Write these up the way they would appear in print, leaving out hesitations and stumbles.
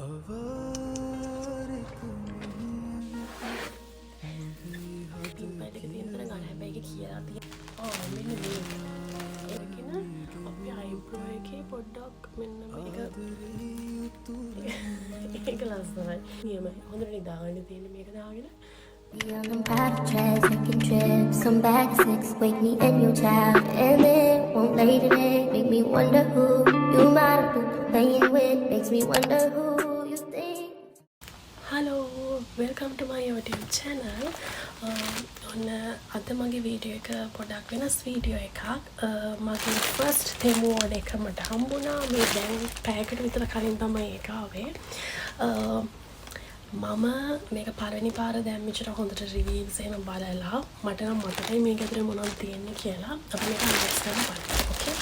පින්පැලක තියෙන තැන ගන්න හැබැයි ඒක කියලා තියෙනවා මෙන්න මේක. ඒකන අපි අයිබ්‍රෝ එකේ පොඩ්ඩක් මෙන්න මේක ඒක ලස්සනයි. නියමයි. හොඳට නිදාගන්න තියෙන මේක දාගෙන. Young and proud of try taking trips, come back at 6, wake me and your child, and then won't lay today, make me wonder who you might have been playing with, makes me wonder who you think. Hello, welcome to my YouTube channel. ඔන්න අද මගේ video එක පොඩක් වෙනස් video එකක්. මගේ first තෙමු order එක මට හම්බුණා. මේ දැන් පැයකට විතර කලින් තමයි ඒක ආවේ. මම මේක පළවෙනි පාර දැම්මිච්චට හොඳට රිවිව්ස් එහෙම බලලා මට නම් මතකයි මේක ඇතුලේ මොනවද තියෙන්නේ කියලා. අපි මේක අන්බොක්ස් කරලා බලමු. ඕකේ.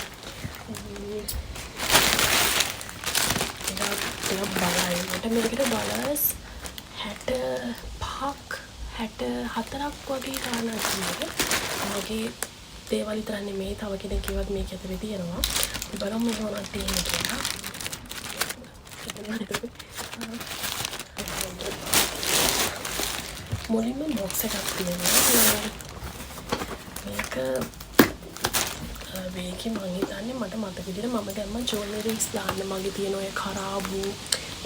ඒක බලයි. මට මේකට ඩොලර්ස් 64ක් වගේ ගාණක් තියෙනවා. මගේ දේවල් විතර නෙමෙයි තව කෙනෙක් කිව්වත් මේක ඇතුලේ තියෙනවා. අපි බලමු මොනවද තියෙන්නේ කියලා. මුලින්ම බොක්ස් එකක් තියෙනවා. මේක මේකේ මම හිතන්නේ මට මතක විදිහට මම දැම්ම ජුවෙලරිස් දාන්න මගේ තියෙන ඔය කරාබු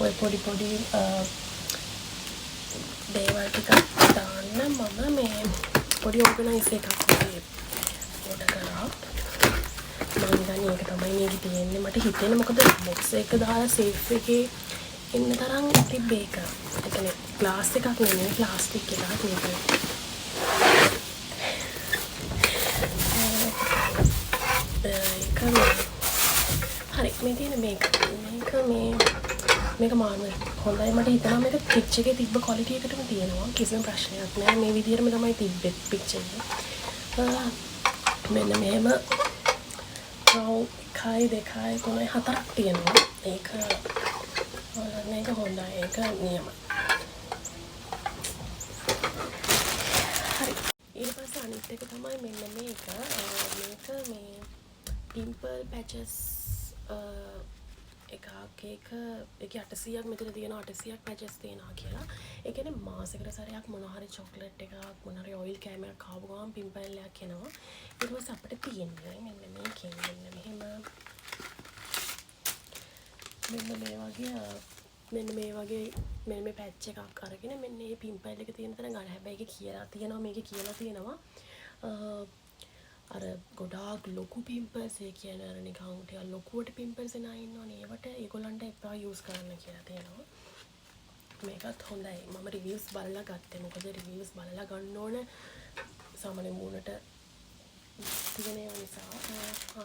ඔය පොඩි දේවල් ටිකක් දාන්න මම මේ පොඩි ඕගනයිස් එකක් වගේ ඕඩර් කරා. මම හිතන්නේ ඒක තමයි මේකේ තියෙන්නේ. මට හිතෙන්නේ මොකද බොක්ස් එක දාලා සේෆ් එකේ ඉන්න තරම් තිබ්බේ ඒක. ඒ කියන්නේ ග්ලාස් එකක් නෙමෙයි ප්ලාස්ටික් එකක් මේක. හරි මේ තියෙන මේක මාර්මල් හොඳයි. මට හිතෙනවා මේක පිච් එකේ තිබ්බ ක්වොලිටි එකටම තියෙනවා. කිසිම ප්‍රශ්නයක් නැහැ. මේ විදිහටම තමයි තිබ්බේ පිච් එකේ. මෙන්න මෙහෙම රවුම් 1 2 3 4ක් තියෙනවා. මේක හොඳයි. ඒක නියමයි. හරි. ඊට පස්සේ අනිත් එක තමයි මෙන්න මේක මේ පිම්පල් පැචස් එකක්. ඒක 800ක් මෙතන තියෙනවා. 800ක් පැචස් තියෙනවා කියලා. ඒ කියන්නේ මාසෙකට සැරයක් මොන හරි චොක්ලට් එකක් මොන හරි ඔයිල් කෑමක් කාපු ගමන් පිම්පල් එකක් එනවා. ඊට පස්සේ අපිට තියෙන්නේ මෙන්න මේකෙන් මෙන්න මේ වගේ මේ පැච් එකක් අරගෙන මෙන්න මේ පිම්පල් එක තියෙන තැන ගන්න. හැබැයි ඒක කියලා තියෙනවා මේකේ කියලා තියෙනවා අර ගොඩාක් ලොකු පිම්පල්ස් ඒ කියන්නේ අර නිකන් ටිකක් ලොකුවට පිම්පල්ස් එන අය ඉන්නවනේ. ඒවට ඒගොල්ලන්ට එපා යූස් කරන්න කියලා තියෙනවා. මේකත් හොඳයි. මම රිවිව්ස් බලලා ගත්තේ. මොකද රිවිව්ස් බලලා ගන්න ඕන සාමාන්‍ය මූණට තියෙන ඒවා නිසා.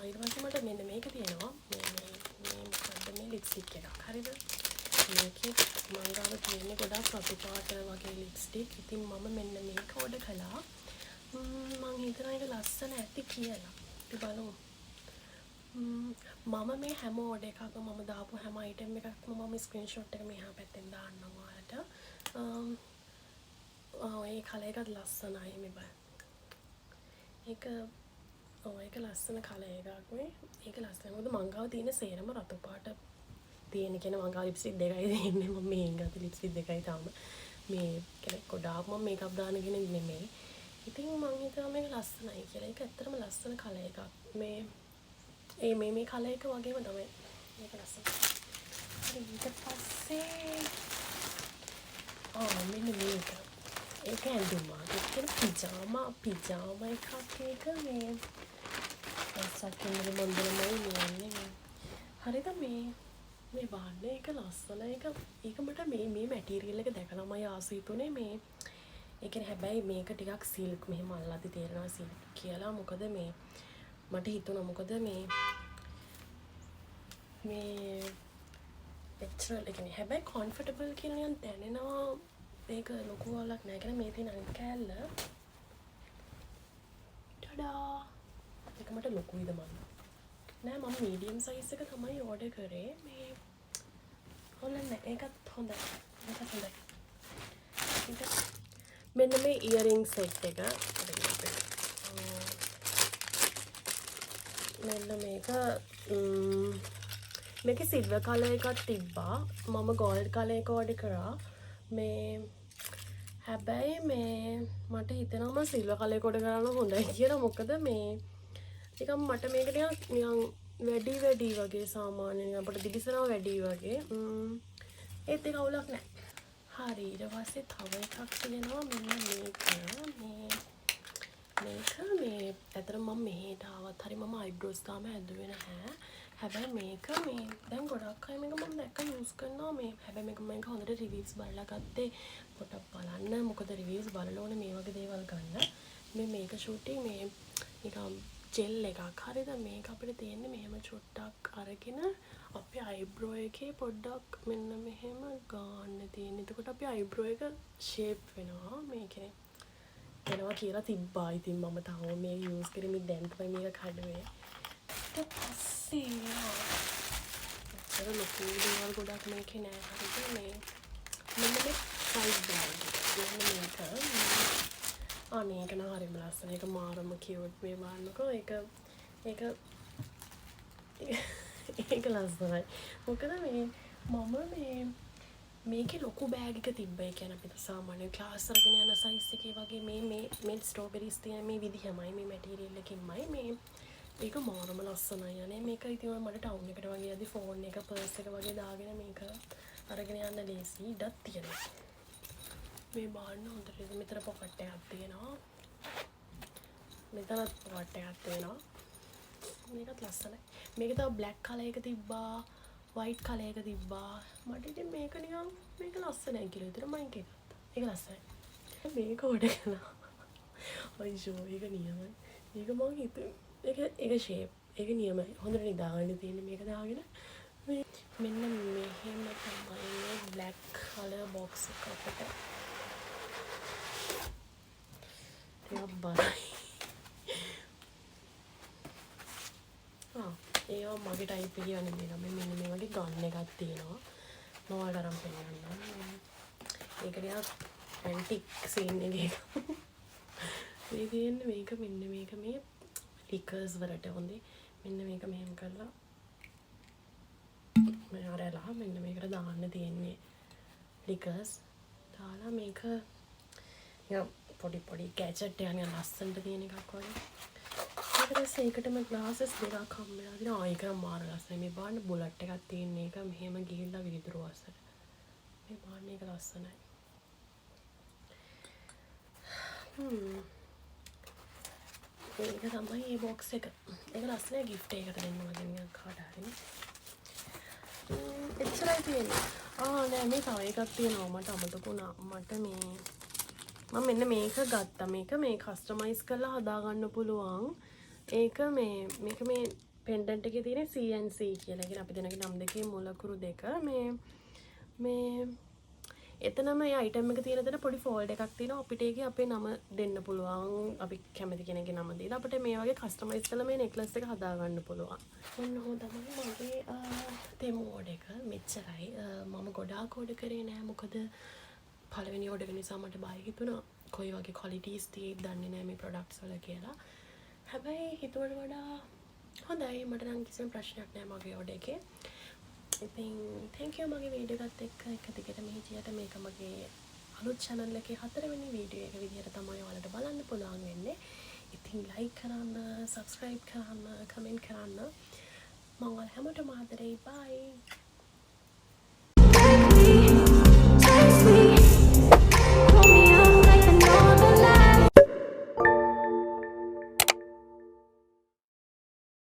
ඊට පස්සේ මට මෙන්න මේක තියෙනවා. මේ ලිප්ස්ටික් එකක්. හරිද? මේකේ මම ගාව තියෙන්නේ ගොඩාක් රතු පාට වගේ ලිප්ස්ටික්. ඉතින් මම මෙන්න මේක ඕඩර් කළා. මම හිතනවා ඒක ලස්සන ඇති කියලා. අපි බලමු. මම මේ හැම ඕඩර් එකක්ම මම දාපු හැම අයිටම් එකක්ම මම ස්ක්‍රීන්ෂොට් එක මෙහා පැත්තෙන් දාන්නම් ඔයාලට. ඒ කලර් එකත් ලස්සනයි මේ බලන්න. ඒක ලස්සන කලර් එකක් මේ. ඒක ලස්සනයි. මොකද මං ගාව තියෙන සේරම රතු පාට තියෙන කියන මං ගාව ලිප්ස්ටික් දෙකයි තියෙන්නේ. මම මේන් ගත්ත ලිප්ස්ටික් දෙකයි තාම. මේ කියන්නේ ගොඩාක් මම මේකප් දාන කෙනෙක් නෙමෙයි. ඉතින් මම හිතුවා මේක ලස්සනයි කියලා. ඒක ඇත්තටම ලස්සන කලර් එකක්. මේ කලර් එක වගේම තමයි. මේක ලස්සනයි. හරි ඊට පස්සේ මෙන්න මේක. ඒක ඇඳුමක්. ඒක පිජාමා එකක් ඒක මේ සක්කින් මොන්දලමයි කියන්නේ. හරිද මේ වන්න එක ලස්සන එක මට මේ මැටීරියල් එක දැකලාම ආස හිතුනේ මේ ඒ කියන්නේ හැබැයි මේක ටිකක් සිල්ක් මෙහෙම අල්ලද්දි තේරෙනවා සිල්ක් කියලා. මොකද මේ මට හිතුණා මොකද මේ එච්චර ඒ කියන්නේ හැබැයි කම්ෆර්ටබල් කියලා නිකන් දැනෙනවා. මේක ලොකු වලක් නෑ කියලා මේ තියෙන අනිත් කෑල්ල. ටඩා. ඒක මට ලොකුයිද මන්. නෑ මම මීඩියම් සයිස් එක තමයි ඕඩර් කරේ. මේ හොල්ලන්නේ ඒකත් හොඳයි. මෙන්න මේ ඉයරින් සෙට් එක. මෙන්න මේක මේකේ සිල්වර් කලර් එකක් තිබ්බා. මම ගෝල්ඩ් කලර් එක ඕඩර් කරා. මේ හැබැයි මේ මට හිතෙනවා මම සිල්වර් කලර් එක ඕඩර් කරන්න හොඳයි කියලා. මොකද මේ නිකන් මට මේක නිකන් වැඩි වගේ සාමාන්‍යයෙන් නිකන් අපිට දිලිසෙනවා වැඩි වගේ. ඒත් ඒක අවුලක් නැහැ. හරි ඊට පස්සේ තව එකක් තියෙනවා මෙන්න මේක ඇත්තටම මම මෙහෙට ආවත් හරි මම අයිබ්‍රෝස් තාම හැදුවේ නැහැ. හැබැයි මේක මේ දැන් ගොඩක් අය මේක මම දැක්ක යූස් කරනවා මේ. හැබැයි මේක හොඳට රිවිව්ස් බලලා ගත්තේ. පොඩක් බලන්න මොකද රිවිව්ස් බලලා ඕනේ මේ වගේ දේවල් ගන්න. මේක ෂූටින් මේ නිකන් ජෙල් එකක් හරිද මේක අපිට තියෙන්නේ මෙහෙම චුට්ටක් අරගෙන අපේ අයිබ්‍රෝ එකේ පොඩ්ඩක් මෙන්න මෙහෙම ගන්න තියෙන්නේ. එතකොට අපේ අයිබ්‍රෝ එක ෂේප් වෙනවා මේකේ. එනවා කියලා තිබ්බා. ඉතින් මම තාම මේ යූස් කරමින් දැන් තමයි මේක කඩුවේ. ඊට පස්සේ අර ලොකු දේවල් ගොඩක් මේකේ නෑ හරිද මේ මෙන්න මේ සයිඩ් බෑග් එක. මේක මේක නම් හරිම ලස්සන. ඒක මාරම කියුට් මේ බලන්නකෝ. ඒක ලස්සනයි. මොකද මේ මම මේකේ ලොකු බෑග් එක තිබ්බ. ඒ කියන්නේ අපිට සාමාන්‍ය ක්ලාස් අරගෙන යන සයිස් එකේ වගේ මේ ස්ට්‍රෝබෙරිස් තියෙන මේ විදිහමයි මේ මැටීරියල් එකකින්මයි මේ ඒක මාරම ලස්සනයි යන්නේ. මේක ඉතින් මට ටවුන් එකට වගේ යද්දි ෆෝන් එක පර්ස් එක වගේ දාගෙන මේක අරගෙන යන්න ලේසි ඉඩක් තියෙනවා. මේ බලන්න හොඳට මෙතන පොකට් එකක් තියෙනවා. මෙතනත් පොකට් එකක් තියෙනවා. මේකත් ලස්සනයි. මේක තව බ්ලැක් කලර් එක තිබ්බා, වයිට් කලර් එක තිබ්බා. මට ඉතින් මේක නිකන් මේක ලස්සනයි කියලා විතර මම ගත්තා. ඒක ලස්සනයි. මේක ඕඩර් කළා. අයියෝ ඒක නියමයි. මේක මම හිතුවේ ඒක ෂේප්. ඒක නියමයි. හොඳට නිදාගන්න තියෙන්නේ මේක දාගෙන. මෙන්න මෙහෙම තමයි මේ බ්ලැක් කලර් බොක්ස් එක අපිට. ඒක බලයි. ඒවා මගේ ටයිප් එකේ යන්නේ නේද? මෙන්න මේ වගේ ගන්න එකක් තියෙනවා. මම ඔයාලට අරන් පෙන්නන්නම්. ඒක නිකන් ඇන්ටික් සීන් එකක. මේ තියෙන්නේ මේක මෙන්න මේක මේ ලිකර්ස් වලට හොඳේ. මෙන්න මේක මෙහෙම කරලා මම අරලා මෙන්න මේකට දාන්න තියෙන්නේ ලිකර්ස්. දාලා මේක නිකන් පොඩි ගැජට් එකක් නිකන් ලස්සනට තියෙන එකක් වගේ. ඊට පස්සේ ඒකටම ග්ලාසස් දෙකක් හම්බෙලා තියෙනවා. ඒක නම් මාර ලස්සනයි. මේ බලන්න බුලට් එකක් තියෙන එක මෙහෙම ගිහිල්ලා විදුරු අස්සට. මේ බලන්න ඒක ලස්සනයි. ඒක තමයි මේ බොක්ස් එක. ඒක ලස්සනයි ගිෆ්ට් එකකට දෙන්න වගේ නිකන් කාට හරි. එච්චරයි තියෙන්නේ. නෑ මේ තව එකක් තියෙනවා මට අමතක වුණා. මට මේ මම මෙන්න මේක ගත්තා. මේ කස්ටමයිස් කරලා හදා ගන්න පුළුවන්. මේක මේ පෙන්ඩන්ට් එකේ තියෙන CNC කියලා. කියන්නේ අපි දෙනගේ නම් දෙකේ මුලකුරු දෙක මේ එතනම මේ අයිටම් එක තියෙන තැන පොඩි ෆෝල්ඩ් එකක් තියෙනවා. අපිට ඒකේ අපේ නම දෙන්න පුළුවන්. අපි කැමති කෙනෙක්ගේ නම දීලා අපිට මේ වගේ කස්ටමයිස් කරලා මේ නෙක්ලස් එක හදා ගන්න පුළුවන්. ඔන්න ඔහොම තමයි මගේ තෙමු ඕඩර් එක. මෙච්චරයි. මම ගොඩාක් ඕඩර් කරේ නෑ. මොකද පළවෙනි ඕඩර් එක නිසා මට බය හිතුණා. කොයි වගේ ක්වොලිටිස් තියෙයිද දන්නේ නෑ මේ ප්‍රොඩක්ට්ස් වල කියලා. හැබැයි හිතුවට වඩා හොඳයි. මට නම් කිසිම ප්‍රශ්නයක් නෑ මගේ ඕඩර් එකේ. ඉතින් thank you මගේ වීඩියෝ එකත් එක්ක එක දිගටම හිටියට. මේක මගේ අලුත් channel එකේ 4 වෙනි වීඩියෝ එක විදිහට තමයි ඔයාලට බලන්න පුළුවන් වෙන්නේ. ඉතින් like කරන්න, subscribe කරන්න, comment කරන්න. මම ඔයාලා හැමෝටම ආදරෙයි. bye.